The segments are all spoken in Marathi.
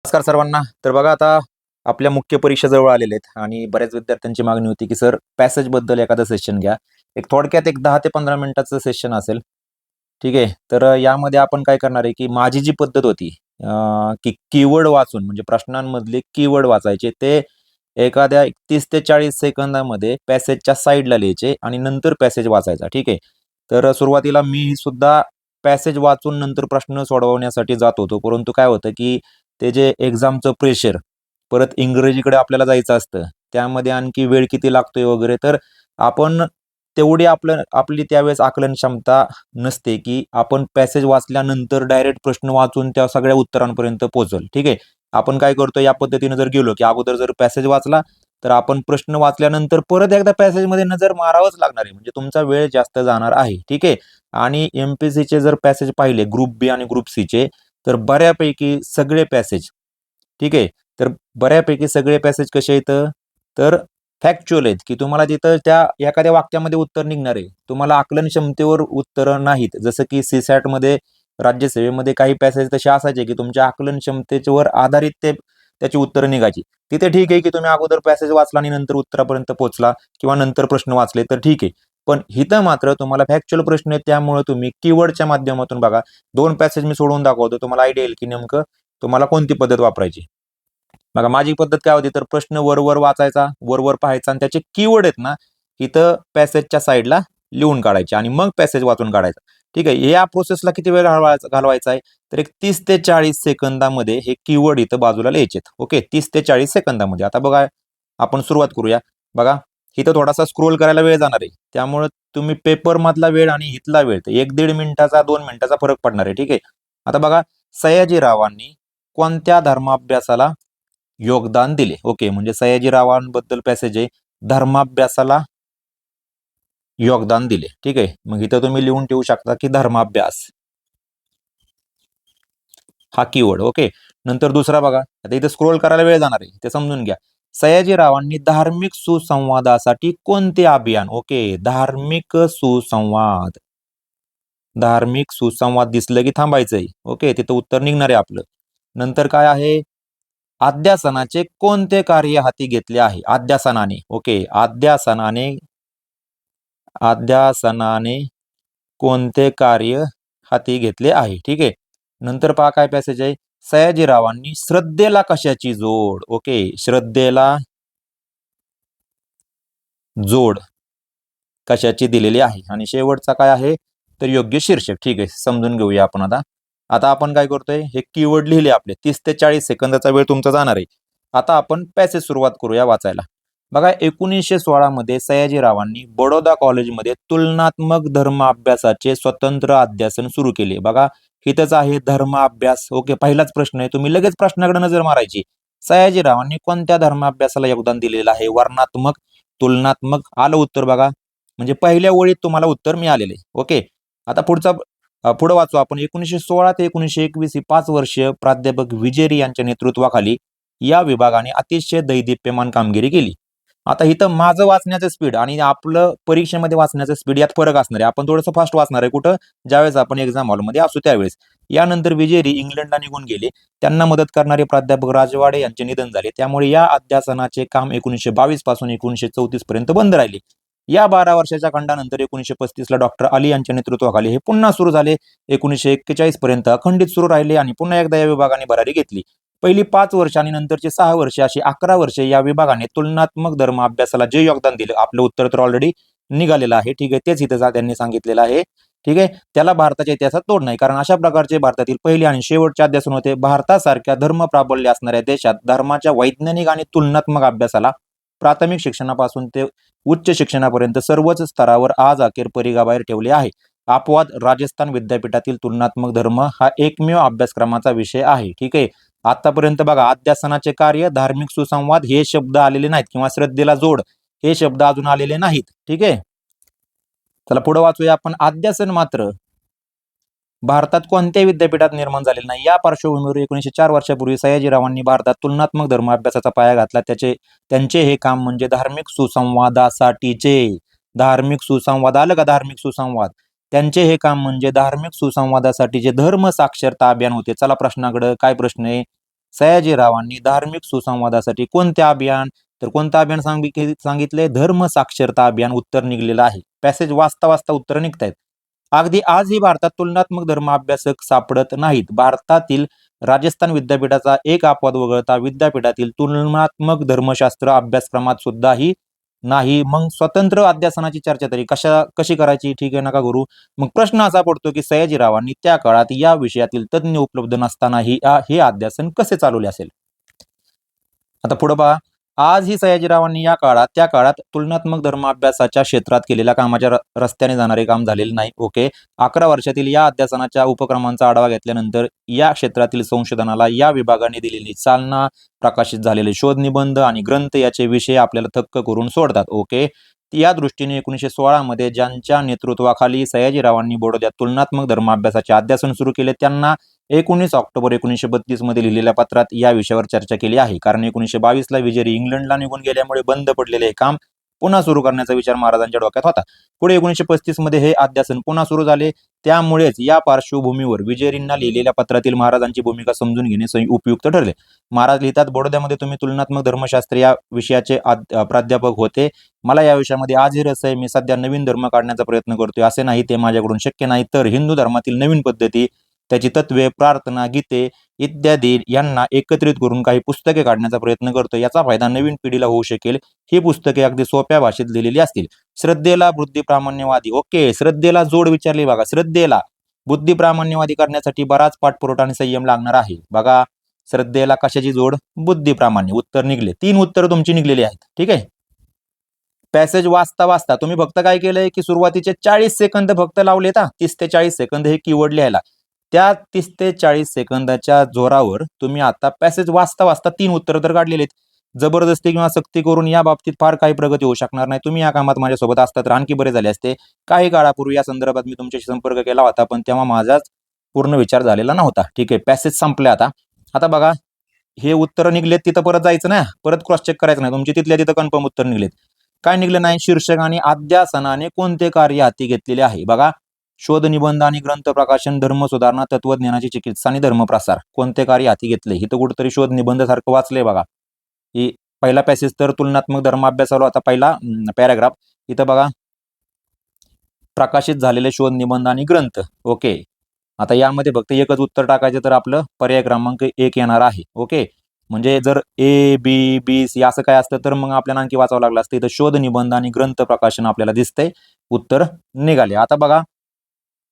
नमस्कार सर्वांना. तर बघा आता आपल्या मुख्य परीक्षा जवळ आलेल्या आहेत आणि बऱ्याच विद्यार्थ्यांची मागणी होती, की सर पॅसेजबद्दल एखादं सेशन घ्या. एक थोडक्यात एक 10 ते 15 मिनिटाचं सेशन असेल. ठीक आहे. तर यामध्ये आपण काय करणार आहे, की माझी जी पद्धत होती की कीवर्ड वाचून म्हणजे प्रश्नांमधले कीवर्ड वाचायचे ते एखाद्या 30 ते 40 सेकंदामध्ये पॅसेजच्या साइडला लिहायचे आणि नंतर पॅसेज वाचायचा. ठीक आहे. तर सुरुवातीला मी सुद्धा पॅसेज वाचून नंतर प्रश्न सोडवण्यासाठी जात होतो. परंतु काय होतं, की ते जे एक्झामचं प्रेशर, परत इंग्रजीकडे आपल्याला जायचं असतं. त्यामध्ये आणखी वेळ किती लागतोय वगैरे, तर आपण तेवढी आपली त्यावेळेस आकलन क्षमता नसते, की आपण पॅसेज वाचल्यानंतर डायरेक्ट प्रश्न वाचून त्या सगळ्या उत्तरांपर्यंत पोहोचल. ठीक आहे. आपण काय करतो या पद्धतीने जर गेलो, की अगोदर जर पॅसेज वाचला, तर आपण प्रश्न वाचल्यानंतर परत एकदा पॅसेजमध्ये नजर मारावंच लागणार आहे. म्हणजे तुमचा वेळ जास्त जाणार आहे. ठीक आहे. आणि एम-पी-एस-सीचे जर पॅसेज पाहिले ग्रुप बी आणि ग्रुप सीचे, तर बऱ्यापैकी सगळे पॅसेज ठीक आहे. तर बऱ्यापैकी सगळे पॅसेज कसे आहेत तर फॅक्च्युअल आहेत, की तुम्हाला तिथं त्या एखाद्या वाक्यामध्ये उत्तर निघणार आहे. तुम्हाला आकलन क्षमतेवर उत्तरं नाहीत. जसं की सी-सॅटमध्ये राज्यसेवेमध्ये काही पॅसेज तसे असायचे, की तुमच्या आकलन क्षमतेवर आधारित त्याची उत्तरं निघायची. तिथे ठीक आहे, की तुम्ही अगोदर पॅसेज वाचला आणि नंतर उत्तरापर्यंत पोहोचला किंवा नंतर प्रश्न वाचले तर ठीक आहे. पण इथं मात्र तुम्हाला फॅक्च्युअल प्रश्न आहेत त्यामुळे तुम्ही कीवर्डच्या माध्यमातून बघा 2 पॅसेज मी सोडवून दाखवतो. तुम्हाला आयडिया येईल, की नेमकं तुम्हाला कोणती पद्धत वापरायची. बघा माझी पद्धत काय होती, तर प्रश्न वर-वर वाचायचा, वर-वर पाहायचा आणि त्याचे कीवर्ड आहेत ना, इथं पॅसेजच्या साइडला लिहून काढायचे आणि मग पॅसेज वाचून काढायचा. ठीक आहे. या प्रोसेसला किती वेळ घालवायचा आहे, तर एक 30 ते 40 सेकंदामध्ये हे कीवर्ड इथं बाजूला लिहायचेत. ओके. 30 ते 40 सेकंदामध्ये. आता बघा आपण सुरुवात करूया. बघा इथं थोडासा स्क्रोल करायला वेळ जाणार आहे. त्यामुळे तुम्ही पेपरमधला वेळ आणि इथला वेळ तर 1-1.5 मिनिटाचा 2 मिनिटाचा फरक पडणार आहे. ठीक आहे. आता बघा सयाजीरावांनी कोणत्या धर्माभ्यासाला योगदान दिले? ओके. म्हणजे सयाजीरावांबद्दल पॅसेज आहे. धर्माभ्यासाला योगदान दिले. ठीक आहे. मग इथं तुम्ही लिहून ठेवू शकता, की धर्माभ्यास हा कीवर्ड. ओके. नंतर दुसरा बघा. आता इथे स्क्रोल करायला वेळ जाणार आहे. ते समजून घ्या. सयाजीरावांनी धार्मिक सुसंवादासाठी कोणते अभियान? ओके. धार्मिक सुसंवाद. धार्मिक सुसंवाद दिसलं की थांबायचंय. ओके. तिथं उत्तर निघणार आहे आपलं. नंतर काय आहे? अध्यासनाचे कोणते कार्य हाती घेतले आहे? अध्यासनाने. ओके. अध्यासनाने कोणते कार्य हाती घेतले आहे? ठीक आहे. नंतर पहा काय पॅसेज आहे. सयाजीरावांनी श्रद्धेला कशाची जोड? ओके. श्रद्धेला जोड कशाची दिलेली आहे? आणि शेवटचा काय आहे? तर योग्य शीर्षक. ठीक आहे. समजून घेऊया आपण आता. आता आपण काय करतोय? हे कीवर्ड लिहिले आपले 30 ते 40 सेकंदाचा वेळ तुमचा जाणार आहे. आता आपण पॅसेज सुरुवात करूया वाचायला. बघा 1916 मध्ये सयाजीरावांनी बडोदा कॉलेजमध्ये तुलनात्मक धर्म अभ्यासाचे स्वतंत्र अध्यासन सुरू केले. बघा इथंच आहे धर्म अभ्यास. ओके. पहिलाच प्रश्न आहे. तुम्ही लगेच प्रश्नाकडे नजर मारायची. सयाजीरावांनी कोणत्या धर्म अभ्यासाला योगदान दिलेलं आहे? वर्णात्मक, तुलनात्मक. आलं उत्तर बघा. म्हणजे पहिल्या ओळीत तुम्हाला उत्तर मिळालेले. ओके. आता पुढे वाचू आपण. 1916 ते 1921 ही 5 वर्ष प्राध्यापक विजेरी यांच्या नेतृत्वाखाली या विभागाने अतिशय दैदिप्यमान कामगिरी केली. आता इथं माझं वाचण्याचं स्पीड आणि आपलं परीक्षेमध्ये वाचण्याचं स्पीड यात फरक असणार आहे. आपण थोडंसं फास्ट वाचणार आहे. कुठं? ज्यावेळेस आपण एक्झाम हॉलमध्ये असू त्यावेळेस. यानंतर विजेरी इंग्लंडला निघून गेले. त्यांना मदत करणारे प्राध्यापक राजवाडे यांचे निधन झाले. त्यामुळे या अध्यासनाचे काम 1922 पासून 1934 पर्यंत बंद राहिले. या 12 वर्षाच्या खंडानंतर 1935 ला डॉक्टर अली यांच्या नेतृत्वाखाली हे पुन्हा सुरू झाले. 1941 पर्यंत अखंडित सुरू राहिले आणि पुन्हा एकदा या विभागाने भरारी घेतली. पहिली 5 वर्ष आणि नंतरची 6 वर्ष अशी 11 वर्षे या विभागाने तुलनात्मक धर्म अभ्यासाला जे योगदान दिलं, आपलं उत्तर तर ऑलरेडी निघालेलं आहे. ठीक आहे. तेच इथं त्यांनी सांगितलेलं आहे. ठीक आहे. त्याला भारताच्या इतिहासात तोड नाही. कारण अशा प्रकारचे भारतातील पहिले आणि शेवटचे अध्यासन होते. भारतासारख्या धर्म प्राबल्य असणाऱ्या देशात धर्माच्या वैज्ञानिक आणि तुलनात्मक अभ्यासाला प्राथमिक शिक्षणापासून ते उच्च शिक्षणापर्यंत सर्वच स्तरावर आज अखेर परिघाबाहेर ठेवले आहे. अपवाद राजस्थान विद्यापीठातील तुलनात्मक धर्म हा एकमेव अभ्यासक्रमाचा विषय आहे. ठीक आहे. आतापर्यंत बघा अध्यासनाचे कार्य, धार्मिक सुसंवाद हे शब्द आलेले नाहीत किंवा श्रद्धेला जोड हे शब्द अजून आलेले नाहीत. ठीक आहे. चला पुढे वाचूया आपण. अध्यासन मात्र भारतात कोणत्याही विद्यापीठात निर्माण झालेलं नाही. या पार्श्वभूमीवर 1904 वर्षापूर्वी सयाजीरावांनी भारतात तुलनात्मक धर्म अभ्यासाचा पाया घातला. त्यांचे हे काम म्हणजे धार्मिक सुसंवादासाठीचे धार्मिक सुसंवाद. आलं का धार्मिक सुसंवाद? त्यांचे हे काम म्हणजे धार्मिक सुसंवादासाठीचे धर्म साक्षरता अभियान होते. चला प्रश्नाकडे काय प्रश्न आहे? सयाजीरावांनी धार्मिक सुसंवादासाठी कोणते अभियान, तर कोणतं अभियान सांगितलंय? धर्म साक्षरता अभियान उत्तर निघलेलं आहे. पॅसेज वाचता वाचता उत्तर निघतायत. अगदी आजही भारतात तुलनात्मक धर्म अभ्यासक सापडत नाहीत. भारतातील राजस्थान विद्यापीठाचा एक अपवाद वगळता विद्यापीठातील तुलनात्मक धर्मशास्त्र अभ्यासक्रमात सुद्धाही नाही. मग स्वतंत्र अध्यासनाची चर्चा तरी कशी करायची? ठीक आहे, नका करू. मग प्रश्न असा पडतो की सयाजीरावांनी त्या काळात या विषयातील तज्ञ उपलब्ध नसतानाही हे अध्यासन कसे चालवले असेल? आता पुढे पहा. आजही सयाजीरावांनी त्या काळात तुलनात्मक धर्म अभ्यासाच्या क्षेत्रात केलेल्या कामाच्या रस्त्याने जाणारे काम झालेले नाही. ओके. 11 वर्षातील या अध्यासनाच्या उपक्रमांचा आढावा घेतल्यानंतर या क्षेत्रातील संशोधनाला या विभागाने दिलेली चालना, प्रकाशित झालेले शोध निबंध आणि ग्रंथ याचे विषय आपल्याला थक्क करून सोडतात. ओके. या दृष्टीने 1916 मध्ये ज्यांच्या नेतृत्वाखाली सयाजीरावांनी बडोद्यात तुलनात्मक धर्म अभ्यासाचे अध्यासन सुरू केले त्यांना 19 ऑक्टोबर 1932 मध्ये लिहिलेल्या पत्रात या विषयावर चर्चा केली आहे. कारण 1922 ला विजेरी इंग्लंडला निघून गेल्यामुळे बंद पडलेले हे काम पुन्हा सुरू करण्याचा विचार महाराजांच्या डोक्यात होता. पुढे 1935 मध्ये हे अध्यासन पुन्हा सुरू झाले. त्यामुळेच या पार्श्वभूमीवर विजेरींना लिहिलेल्या पत्रातील महाराजांची भूमिका समजून घेणे उपयुक्त ठरले. महाराज लिहितात, बडोद्यामध्ये तुम्ही तुलनात्मक धर्मशास्त्र या विषयाचे प्राध्यापक होते. मला या विषयामध्ये आजही रस आहे. मी सध्या नवीन धर्म काढण्याचा प्रयत्न करतोय. असे नाही ते माझ्याकडून शक्य नाही. तर हिंदू धर्मातील नवीन पद्धती, त्याची तत्वे, प्रार्थना, गीते इत्यादी यांना एकत्रित करून काही पुस्तके काढण्याचा प्रयत्न करतो. याचा फायदा नवीन पिढीला होऊ शकेल. ही पुस्तके अगदी सोप्या भाषेत लिहिलेली असतील. श्रद्धेला बुद्धी प्रामाण्यवादी. ओके, श्रद्धेला जोड विचारली बघा. श्रद्धेला बुद्धी प्रामाण्यवादी करण्यासाठी बराच पाठपुरावा आणि संयम लागणार आहे. बघा, श्रद्धेला कशाची जोड? बुद्धी प्रामाण्य. उत्तर निघले. 3 उत्तर तुमची निघलेली आहेत. ठीक आहे. पॅसेज वाचता वाचता तुम्ही फक्त काय केलंय की सुरुवातीचे 40 सेकंद फक्त लावलेत. 30 ते 40 सेकंद हे कीवर्ड लिहायला. त्या 30 ते 40 सेकंदाच्या जोरावर तुम्ही आता पॅसेज वाचता वाचता 3 उत्तर तर काढलेले आहेत. जबरदस्ती किंवा सक्ती करून या बाबतीत फार काही प्रगती होऊ शकणार नाही. तुम्ही या कामात माझ्यासोबत असतात तर आणखी बरे झाले असते. काही काळापूर्वी या संदर्भात मी तुमच्याशी संपर्क केला होता, पण तेव्हा माझाच पूर्ण विचार झालेला नव्हता. ठीक आहे, पॅसेज संपले. आता बघा, हे उत्तर निघलेत, तिथं परत जायचं ना, परत क्रॉस चेक करायचं नाही. तुमची तिथल्या तिथं कन्फर्म उत्तर निघलेत. काय निघलं नाही? शीर्षक आणि अध्यासनाने कोणते कार्य हाती घेतलेले आहे? बघा, शोध निबंध आणि ग्रंथ प्रकाशन, धर्म सुधारणा, तत्वज्ञानाची चिकित्सा आणि धर्मप्रसार कोणते कार्य हाती घेतले? इथं कुठेतरी शोध निबंध सारखं वाचलंय बघा. ही पहिला पॅसेज तर तुलनात्मक धर्म अभ्यासाला आता पहिला पॅराग्राफ. इथं बघा, प्रकाशित झालेले शोध निबंध आणि ग्रंथ. ओके, आता यामध्ये फक्त एकच उत्तर टाकायचं तर आपलं पर्याय क्रमांक 1 येणार आहे. ओके, म्हणजे जर ए बी बी सी असं काय असतं तर मग आपल्याला आणखी वाचावं लागलं असतं. इथं शोध निबंध आणि ग्रंथ प्रकाशन आपल्याला दिसतंय. उत्तर निघाले. आता बघा,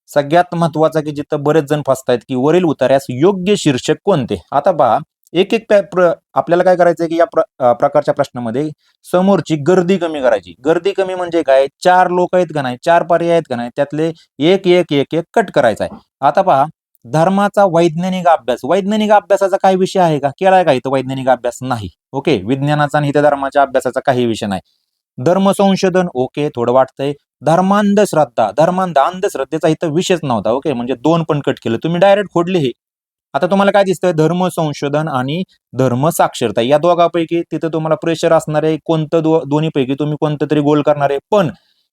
सगळ्यात महत्वाचं की जिथं बरेच जण फसतायत की वरील उतार्यास योग्य शीर्षक कोणते? आता पहा, एक एक आपल्याला काय करायचंय की या प्रकारच्या प्रश्नामध्ये समोरची गर्दी कमी करायची. गर्दी कमी म्हणजे काय? 4 लोक आहेत का नाही, 4 पर्याय आहेत का नाही, त्यातले एक एक एक एक कट करायचा आहे. आता पहा, धर्माचा वैज्ञानिक अभ्यास. वैज्ञानिक अभ्यासाचा काही विषय आहे का? केलाय का इथं वैज्ञानिक अभ्यास? नाही. ओके, विज्ञानाचा आणि इथं धर्माच्या अभ्यासाचा काही विषय नाही. धर्म संशोधन. ओके, थोडं वाटतंय. धर्मांधश्रद्धा. अंधश्रद्धेचा इथं विषयच नव्हता. ओके, म्हणजे 2 पण कट केलं. तुम्ही डायरेक्ट खोडले हे. आता तुम्हाला काय दिसतंय? धर्म संशोधन आणि धर्म साक्षरता या दोघांपैकी तिथं तुम्हाला प्रेशर असणार आहे. कोणतं दोन्हीपैकी तुम्ही कोणतं तरी गोल करणार आहे. पण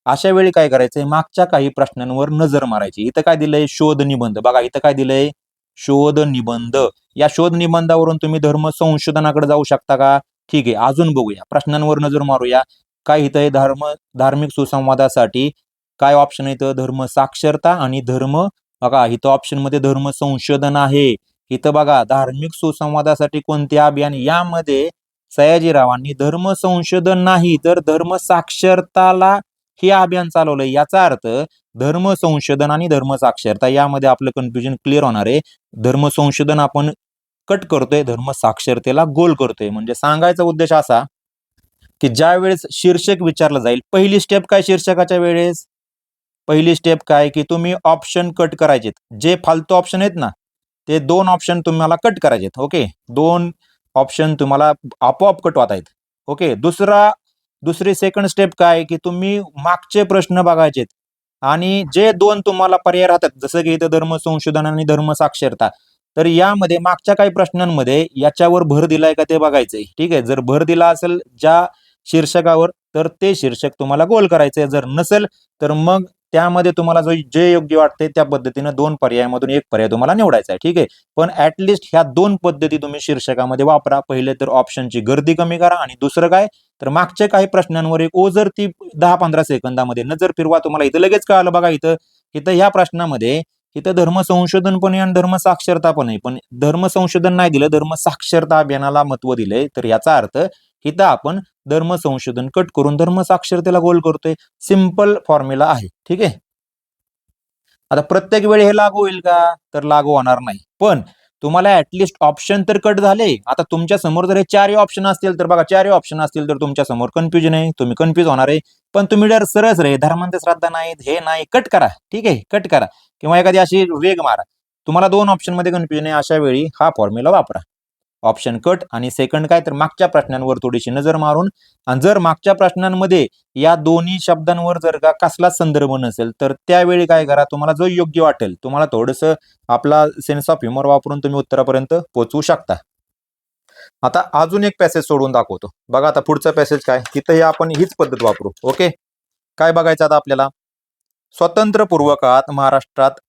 अशा वेळी काय करायचंय? मागच्या काही प्रश्नांवर नजर मारायची. इथं काय दिलंय? शोध निबंध. बघा, इथं काय दिलंय? शोध निबंध. या शोध निबंधावरून तुम्ही धर्म संशोधनाकडे जाऊ शकता का? ठीक आहे, अजून बघूया, प्रश्नांवर नजर मारूया. काय इथं धार्मिक सुसंवादासाठी काय ऑप्शन आहे? इथं धर्म साक्षरता आणि धर्म. बघा, इथं ऑप्शन मध्ये धर्म संशोधन आहे. इथं बघा, धार्मिक सुसंवादासाठी कोणते अभियान? यामध्ये सयाजीरावांनी धर्म संशोधन नाही तर धर्म साक्षरताला हे अभियान चालवलंय. याचा अर्थ धर्म संशोधन आणि धर्म साक्षरता यामध्ये आपलं कन्फ्युजन क्लिअर होणार आहे. धर्म संशोधन आपण कट करतोय, धर्म साक्षरतेला गोल करतोय. म्हणजे सांगायचा उद्देश असा की ज्या वेळेस शीर्षक विचारलं जाईल, पहिली स्टेप काय शीर्षकाच्या वेळेस? पहिली स्टेप काय की तुम्ही ऑप्शन कट करायचेत. जे फालतू ऑप्शन आहेत ना, ते 2 ऑप्शन तुम्हाला कट करायचेत. ओके, 2 ऑप्शन तुम्हाला आपोआप कट होत आहेत. ओके, दुसरी सेकंड स्टेप काय की तुम्ही मागचे प्रश्न बघायचेत आणि जे 2 तुम्हाला पर्याय राहतात, जसं की इथं धर्म संशोधन आणि धर्म साक्षरता, तर यामध्ये मागच्या काही प्रश्नांमध्ये याच्यावर भर दिलाय का ते बघायचंय. ठीक आहे, जर भर दिला असेल ज्या शीर्षकावर तर ते शीर्षक तुम्हाला गोल करायचंय. जर नसेल तर मग त्यामध्ये तुम्हाला जे योग्य वाटते त्या पद्धतीनं 2 पर्यायामधून एक पर्याय तुम्हाला निवडायचा आहे. ठीक आहे. पण ऍटलिस्ट ह्या 2 पद्धती तुम्ही शीर्षकामध्ये वापरा. पहिले तर ऑप्शनची गर्दी कमी करा आणि दुसरं काय तर मागच्या काही प्रश्नांवर एक ओझर ती 10-15 सेकंदामध्ये नजर फिरवा. तुम्हाला इथं लगेच कळालं बघा. इथं इथं ह्या प्रश्नामध्ये इथं धर्म संशोधन पण आहे आणि धर्म साक्षरता पण आहे. पण धर्म संशोधन नाही दिलं, धर्म साक्षरता अभियानाला महत्व दिलंय. तर याचा अर्थ इथं आपण धर्म संशोधन कट करून धर्म साक्षरतेला गोल करतोय. सिंपल फॉर्म्युला आहे. ठीक आहे. आता प्रत्येक वेळी हे लागू होईल का तर लागू होणार नाही. पण तुम्हाला ऍटलिस्ट ऑप्शन तर कट झाले. आता तुमच्या समोर जर हे चारही ऑप्शन असतील तर बघा, चारही ऑप्शन असतील तर तुमच्या समोर कन्फ्युजन आहे, तुम्ही कन्फ्युज होणार आहे. पण तुम्ही जर सरळ रे धर्मांत श्रद्धा नाहीत, हे नाही, कट करा. ठीक आहे, कट करा किंवा एखादी अशी वेग मारा. तुम्हाला 2 ऑप्शन मध्ये कन्फ्युजन आहे, अशा वेळी हा फॉर्म्युला वापरा. ऑप्शन कट आणि सेकंड काय तर मागच्या प्रश्नांवर थोडीशी नजर मारून, आणि जर मागच्या प्रश्नांमध्ये या दोन्ही शब्दांवर जर का कसलाच संदर्भ नसेल तर त्यावेळी काय करा, तुम्हाला जो योग्य वाटेल तुम्हाला थोडंसं आपला सेन्स ऑफ ह्युमर वापरून तुम्ही उत्तरापर्यंत पोहोचू शकता. आता अजून एक पॅसेज सोडून दाखवतो बघा. आता पुढचा पॅसेज काय, तिथंही आपण हीच पद्धत वापरू. ओके, काय बघायचं आता आपल्याला, स्वातंत्र्यपूर्व काळात महाराष्ट्रात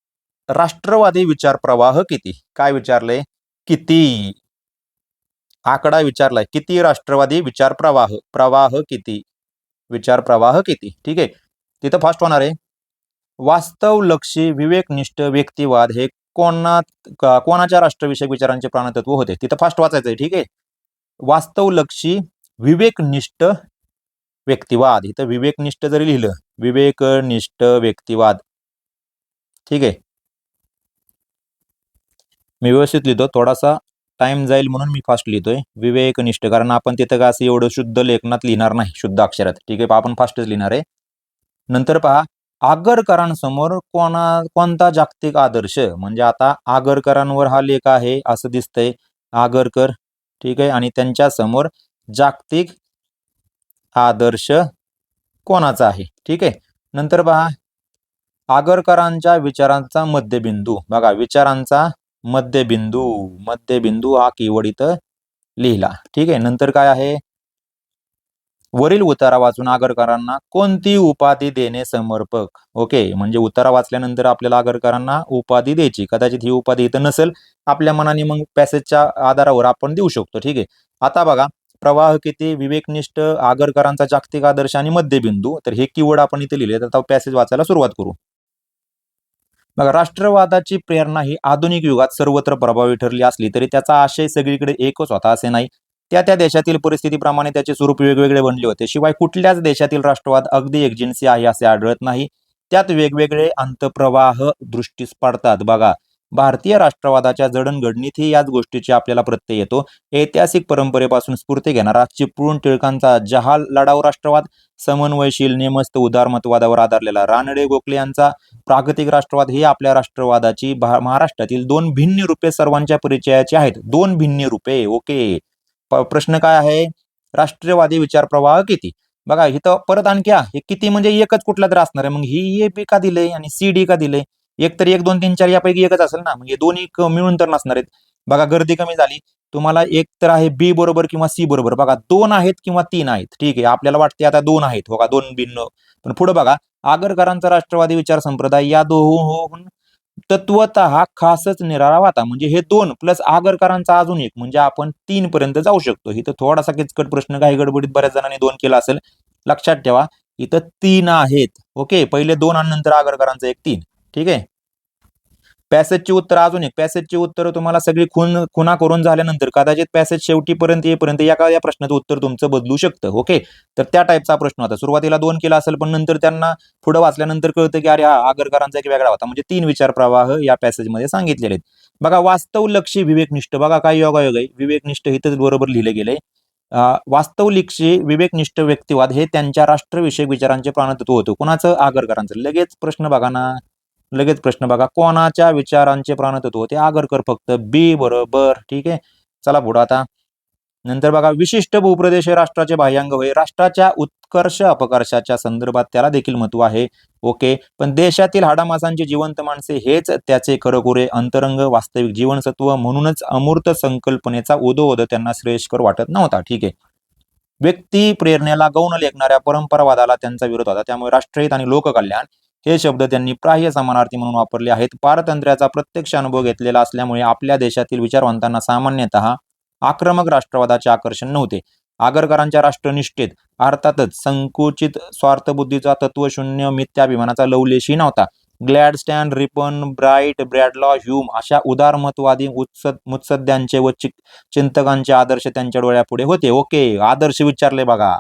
राष्ट्रवादी विचार प्रवाह किती. काय विचारले, किती आकडा विचारलाय, किती राष्ट्रवादी विचार प्रवाह, प्रवाह किती, विचार प्रवाह किती. ठीक आहे, तिथं फास्ट होणार आहे. वास्तवलक्षी विवेकनिष्ठ व्यक्तिवाद हे कोणाच्या राष्ट्रविषयक विचारांचे प्राणतत्व होते. तिथं फास्ट वाचायचंय. ठीक आहे, वास्तवलक्षी विवेकनिष्ठ व्यक्तिवाद, इथं विवेकनिष्ठ जरी लिहिलं, विवेकनिष्ठ व्यक्तिवाद. ठीक आहे, मी व्यवस्थित लिहितो, थोडासा टाइम जाईल म्हणून मी फास्ट लिहितोय. विवेकनिष्ठ, कारण आपण तिथं का असं एवढं शुद्ध लेखनात लिहिणार नाही, शुद्ध अक्षरात. ठीक आहे, आपण फास्टच लिहिणार आहे. नंतर पहा, आगरकरांसमोर कोणता जागतिक आदर्श, म्हणजे आता आगरकरांवर हा लेख आहे असं दिसतंय, आगरकर. ठीक आहे, आणि त्यांच्या समोर जागतिक आदर्श कोणाचा आहे. ठीक आहे, नंतर पहा, आगरकरांच्या विचारांचा मध्यबिंदू, बघा विचारांचा मध्यबिंदू, मध्यबिंदू हा कीवर्ड इथं लिहिला. ठीक आहे, नंतर काय आहे, वरील उतारा वाचून आगरकरांना कोणती उपाधी देणे समर्पक. ओके, म्हणजे उतारा वाचल्यानंतर आपल्याला आगरकरांना उपाधी द्यायची. कदाचित ही उपाधी इथं नसेल, आपल्या मनाने मग पॅसेजच्या आधारावर आपण देऊ शकतो. ठीक आहे, आता बघा, प्रवाह किती, विवेकनिष्ठ, आगरकरांचा जागतिक आदर्श आणि मध्यबिंदू. तर हे कीवर्ड आपण इथे लिहिले. आता पॅसेज वाचायला सुरुवात करू. बघा, राष्ट्रवादाची प्रेरणा ही आधुनिक युगात सर्वत्र प्रभावी ठरली असली तरी त्याचा आशय सगळीकडे एकच होता असे नाही. त्या त्या देशातील परिस्थितीप्रमाणे त्याचे स्वरूप वेगवेगळे बनले होते. शिवाय कुठल्याच देशातील राष्ट्रवाद अगदी एकजिन्सी आहे असे आढळत नाही. त्यात वेगवेगळे अंतप्रवाह दृष्टीस पडतात. बघा, भारतीय राष्ट्रवादाच्या जडणघडणीतही याच गोष्टीची आपल्याला प्रत्यय येतो. ऐतिहासिक परंपरेपासून स्फूर्ती घेणारा चिपळूण टिळकांचा जहाल लढाऊ राष्ट्रवाद, समन्वयशील नेमस्त उदारमतवादावर आधारलेला रानडे गोखले यांचा प्रागतिक राष्ट्रवाद, हे आपल्या राष्ट्रवादाची महाराष्ट्रातील 2 भिन्न रूपे सर्वांच्या परिचयाची आहेत. 2 भिन्न रूपे. ओके, प्रश्न काय आहे, राष्ट्रवादी विचार प्रवाह किती. बघा, इथं परत आणखी हे किती म्हणजे एकच कुठला तर असणार आहे. मग ही ए बी का दिले आणि सी डी का दिले, एक तर 1 2 3 4 यापैकी एकच असेल ना, म्हणजे दोन्ही मिळून तर नसणार आहेत. बघा, गर्दी कमी झाली, तुम्हाला एक तर आहे बी बरोबर किंवा सी बरोबर. बघा, 2 आहेत किंवा 3 आहेत. ठीक आहे, आपल्याला वाटते आता 2 आहेत, हो का, 2 भिन्न. पण पुढे बघा, आगरकरांचा राष्ट्रवादी विचार संप्रदाय या दोहों तत्वतः खासच निराळा होता. म्हणजे हे 2 प्लस आगरकरांचा अजून एक, म्हणजे आपण 3 पर्यंत जाऊ शकतो. इथं थोडासा किचकट प्रश्न काही गडबडीत बऱ्याच जणांनी 2 केला असेल. लक्षात ठेवा, इथं 3 आहेत. ओके, पहिले 2 आणि नंतर आगरकरांचा एक 3. ठीक आहे, पॅसेजची उत्तर अजून एक, पॅसेजची उत्तर तुम्हाला सगळी खुणा करून झाल्यानंतर कदाचित पॅसेज शेवटीपर्यंत येईपर्यंत एका प्रश्नाचं उत्तर तुमचं बदलू शकतं. ओके, तर त्या टाईपचा प्रश्न होता. सुरुवातीला 2 केला असेल, पण नंतर त्यांना पुढे वाचल्यानंतर कळतं की अरे हा आगरकरांचा एक वेगळा होता. म्हणजे 3 विचार प्रवाह या पॅसेजमध्ये सांगितलेले आहेत. बघा, वास्तवलक्षी विवेकनिष्ठ, बघा काय योगायोग आहे, विवेकनिष्ठ इथंच बरोबर लिहिले गेले. वास्तवलक्षी विवेकनिष्ठ व्यक्तिवाद हे त्यांच्या राष्ट्रविषयक विचारांचे प्राणतत्व होतं. कोणाचं, आगरकरांचं. लगेच प्रश्न बघा ना, लगेच प्रश्न बघा, कोणाच्या विचारांचे प्राणतत्व होते, आगरकर. फक्त बी बरोबर. ठीक आहे, चला पुढे आता. नंतर बघा, विशिष्ट भूप्रदेश हे राष्ट्राचे बाह्यांग होय, राष्ट्राच्या उत्कर्ष अपकर्षाच्या संदर्भात त्याला देखील महत्व आहे. ओके, पण देशातील हाडामासांची जिवंत माणसे हेच त्याचे खरखुरे अंतरंग वास्तविक जीवनसत्व, म्हणूनच अमूर्त संकल्पनेचा उदोउद त्यांना श्रेयस्कर वाटत नव्हता. ठीक आहे, व्यक्ती प्रेरणेला गौण लेखणाऱ्या परंपरावादाला त्यांचा विरोध होता. त्यामुळे राष्ट्रहित आणि लोककल्याण हे शब्द त्यांनी प्राह्य समानार्थी म्हणून वापरले आहेत. पारतंत्र्याचा प्रत्यक्ष अनुभव घेतलेला असल्यामुळे आपल्या देशातील विचारवंतांना सामान्यतः आक्रमक राष्ट्रवादाचे आकर्षण नव्हते. आगरकरांच्या राष्ट्रनिष्ठेत अर्थातच संकुचित स्वार्थबुद्धीचा, तत्वशून्य मिथ्याभिमानाचा लवलेशही नव्हता. ग्लॅडस्टॅन, रिपन, ब्राईट, ब्रॅडलॉ, ह्यूम अशा उदारमतवादी मुत्सद्यांचे व चिंतकांचे आदर्श त्यांच्या डोळ्यापुढे होते. ओके, आदर्श विचारले बघा,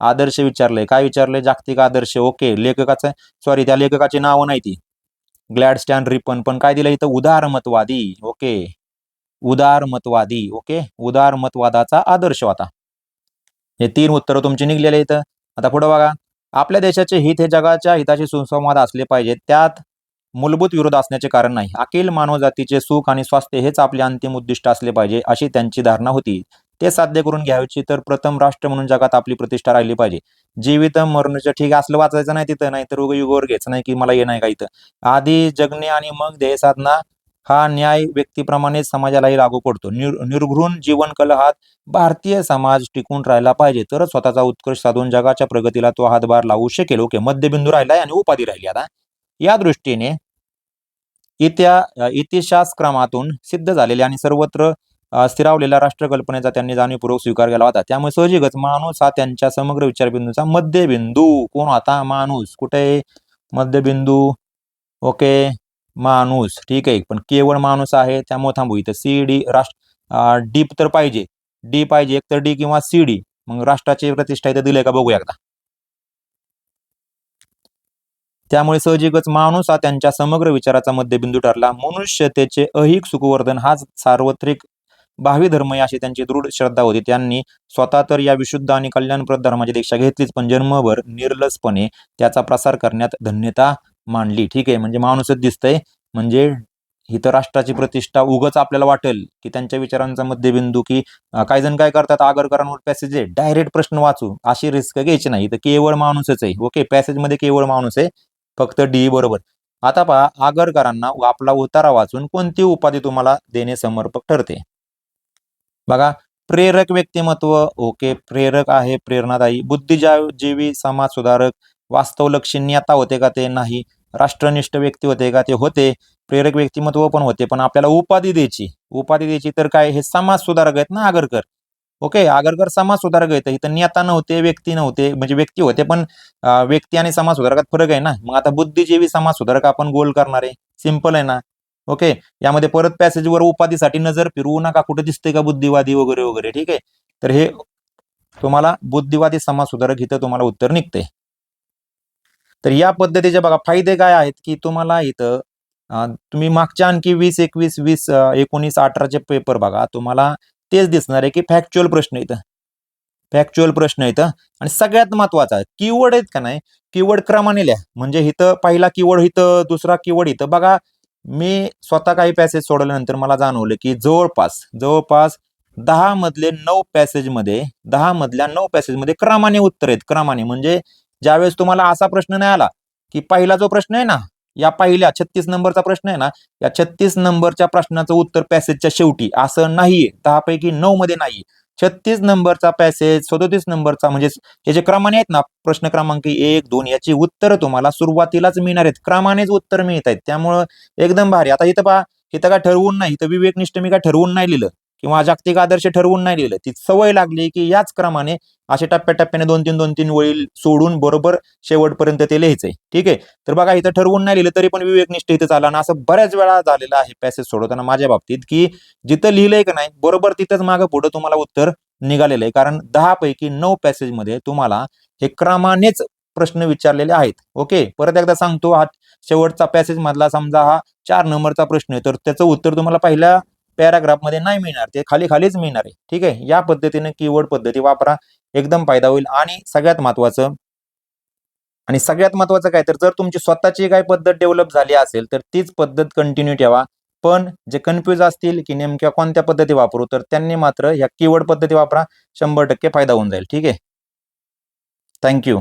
आदर्श विचारले. काय विचारले? जागतिक आदर्श. ओके, लेखकाचं सॉरी त्या लेखकाची नावं नाही ती, ग्लॅडस्टॅन, रिपन. पण काय दिलं इथं? उदारमतवादी. ओके, उदारमतवादी. ओके, उदारमतवादाचा आदर्श होता. हे 3 उत्तरं तुमची निघलेले इथं. आता पुढे बघा, आपल्या देशाचे हित हे जगाच्या हिताशी सुसंवाद असले पाहिजे, त्यात मूलभूत विरोध असण्याचे कारण नाही. अखिल मानवजातीचे सुख आणि स्वास्थ्य हेच आपले अंतिम उद्दिष्ट असले पाहिजे, अशी त्यांची धारणा होती. ते साध्य करून घ्यायची तर प्रथम राष्ट्र म्हणून जगात आपली प्रतिष्ठा राहिली पाहिजे. जीवित मरणच्या ठीक असलं वाचायचं नाही तिथं, नाही तर युगयुगावर घ्यायचं नाही की मला हे नाही का इथं. आधी जगणे आणि मग ध्येय साधना हा न्याय व्यक्तीप्रमाणेच समाजालाही लागू पडतो. निर्घृण जीवन कलहात भारतीय समाज टिकून राहिला पाहिजे, तरच स्वतःचा उत्कर्ष साधून जगाच्या प्रगतीला तो हातभार लावू शकेल. ओके, मध्यबिंदू राहिलाय आणि उपाधी राहिली. आता या दृष्टीने इतिहासक्रमातून सिद्ध झालेल्या आणि सर्वत्र स्थिरावलेल्या राष्ट्रकल्पनेचा त्यांनी जाणीवपूर्वक स्वीकार केला होता. त्यामुळे साहजिकच माणूस हा त्यांच्या समग्र विचारबिंदूचा मध्यबिंदू कोण होता? माणूस. कुठे? मध्यबिंदू. ओके, माणूस. ठीक आहे, पण केवळ माणूस आहे त्यामुळे थांबू इथं. सी डी डी तर पाहिजे, डी पाहिजे, एक तर डी किंवा सी डी. मग राष्ट्राची प्रतिष्ठा इथं दिलंय का बघूया एकदा. त्यामुळे साहजिकच माणूस हा त्यांच्या समग्र विचाराचा मध्यबिंदू ठरला. मनुष्यतेचे अहिक सुखवर्धन हाच सार्वत्रिक भावी धर्म अशी त्यांची दृढ श्रद्धा होती. त्यांनी स्वतः तर या विशुद्ध आणि कल्याणप्रद धर्माची दीक्षा घेतलीच, पण जन्मभर निर्लसपणे त्याचा प्रसार करण्यात धन्यता मानली. ठीक आहे, म्हणजे माणूसच दिसतंय, म्हणजे इथं राष्ट्राची प्रतिष्ठा उगच आपल्याला वाटेल की त्यांच्या विचारांचा मध्यबिंदू की काही जण काय करतात, आगरकरांवर पॅसेज आहे डायरेक्ट प्रश्न वाचू, अशी रिस्क घ्यायची नाही. तर केवळ माणूसच आहे. ओके, पॅसेज मध्ये केवळ माणूस आहे, फक्त डी बरोबर. आता पहा, आगरकरांना आपला उतारा वाचून कोणती उपाधी तुम्हाला देणे समर्पक ठरते? बघा, प्रेरक व्यक्तिमत्व. ओके, प्रेरक आहे, प्रेरणादायी. बुद्धिजीवी, समाज सुधारक. वास्तवलक्षी नेता होते का? ते नाही. राष्ट्रनिष्ठ व्यक्ती होते का? ते होते. प्रेरक व्यक्तिमत्व पण होते, पण आपल्याला उपाधी द्यायची. उपाधी द्यायची तर काय? हे समाज सुधारक आहेत ना आगरकर. ओके, आगरकर समाज सुधारक आहेत. इथं नेता नव्हते, व्यक्ती नव्हते. म्हणजे व्यक्ती होते, पण व्यक्ती आणि समाज सुधारकात फरक आहे ना. मग आता बुद्धिजीवी, समाज सुधारक आपण गोल करणारे, सिंपल आहे ना. ओके, यामध्ये परत पॅसेजवर उपाधीसाठी नजर फिरवू नका, कुठे दिसते का बुद्धिवादी वगैरे वगैरे. ठीक आहे, तर हे तुम्हाला बुद्धिवादी, समाज सुधारक इथं तुम्हाला उत्तर निघते. तर या पद्धतीचे बघा फायदे काय आहेत की तुम्हाला इथं तुम्ही मागच्या आणखी 20, 21, 20, 19, 18चे पेपर बघा, तुम्हाला तेच दिसणार आहे की फॅक्च्युअल प्रश्न इथं, फॅक्च्युअल प्रश्न इथं. आणि सगळ्यात महत्वाचा कीवर्ड आहेत का नाही, कीवर्ड क्रमाने लिहा. म्हणजे इथं पहिला कीवर्ड इथं, दुसरा कीवर्ड इथं. बघा, मी स्वतः काही पॅसेज सोडल्यानंतर मला जाणवलं की जवळपास जवळपास 10 मधले 9 पॅसेजमध्ये 10 मधल्या 9 पॅसेजमध्ये क्रमाने उत्तर आहेत. क्रमाने म्हणजे ज्यावेळेस तुम्हाला असा प्रश्न नाही आला की पहिला जो प्रश्न आहे ना, या पहिल्या 36 नंबरचा प्रश्न आहे ना, या 36 नंबरच्या प्रश्नाचं उत्तर पॅसेजच्या शेवटी असं नाहीये. 10 पैकी 9 मध्ये नाही. 36 नंबरचा पॅसेज, 37 नंबरचा, म्हणजे हे जे क्रमाने आहेत ना, प्रश्न क्रमांक 1, 2 याची उत्तर तुम्हाला सुरुवातीलाच मिळणार आहेत. क्रमानेच उत्तर मिळत आहेत. त्यामुळं एकदम भारी. आता इथं पहा, इथं काय ठरवून नाही, इथं विवेकनिष्ठ मी काय ठरवून नाही लिहिलं किंवा जागतिक आदर्श ठरवून नाही लिहिलं. ती सवय लागली की याच क्रमाने असे टप्प्याटप्प्याने 2-3 वळी सोडून बरोबर शेवटपर्यंत ते लिहायचंय. ठीक आहे, तर बघा इथं ठरवून नाही लिहिलं तरी पण विवेकनिष्ठ इथं झाला ना. असं बऱ्याच वेळा झालेलं आहे पॅसेज सोडवताना माझ्या बाबतीत की जिथं लिहिलंय का नाही बरोबर तिथंच मागं पुढं तुम्हाला उत्तर निघालेलं आहे. कारण 10 पैकी 9 पॅसेज मध्ये तुम्हाला हे क्रमानेच प्रश्न विचारलेले आहेत. ओके, परत एकदा सांगतो, हा शेवटचा पॅसेज मधला समजा हा 4 नंबरचा प्रश्न आहे, तर त्याचं उत्तर तुम्हाला पहिल्या पॅराग्राफ मध्ये नाही मिळणार, ते खाली खालीच मिळणार आहे. ठीक आहे, या पद्धतीने कीवर्ड पद्धती वापरा, एकदम फायदा होईल. आणि सगळ्यात महत्वाचं काय, तर जर तुमची स्वतःची काही पद्धत डेव्हलप झाली असेल तर तीच पद्धत कंटिन्यू ठेवा. पण जे कन्फ्यूज असतील की नेमक्या कोणत्या पद्धती वापरू, तर त्यांनी मात्र ह्या कीवर्ड पद्धती वापरा, 100% फायदा होऊन जाईल. ठीक आहे, थँक्यू.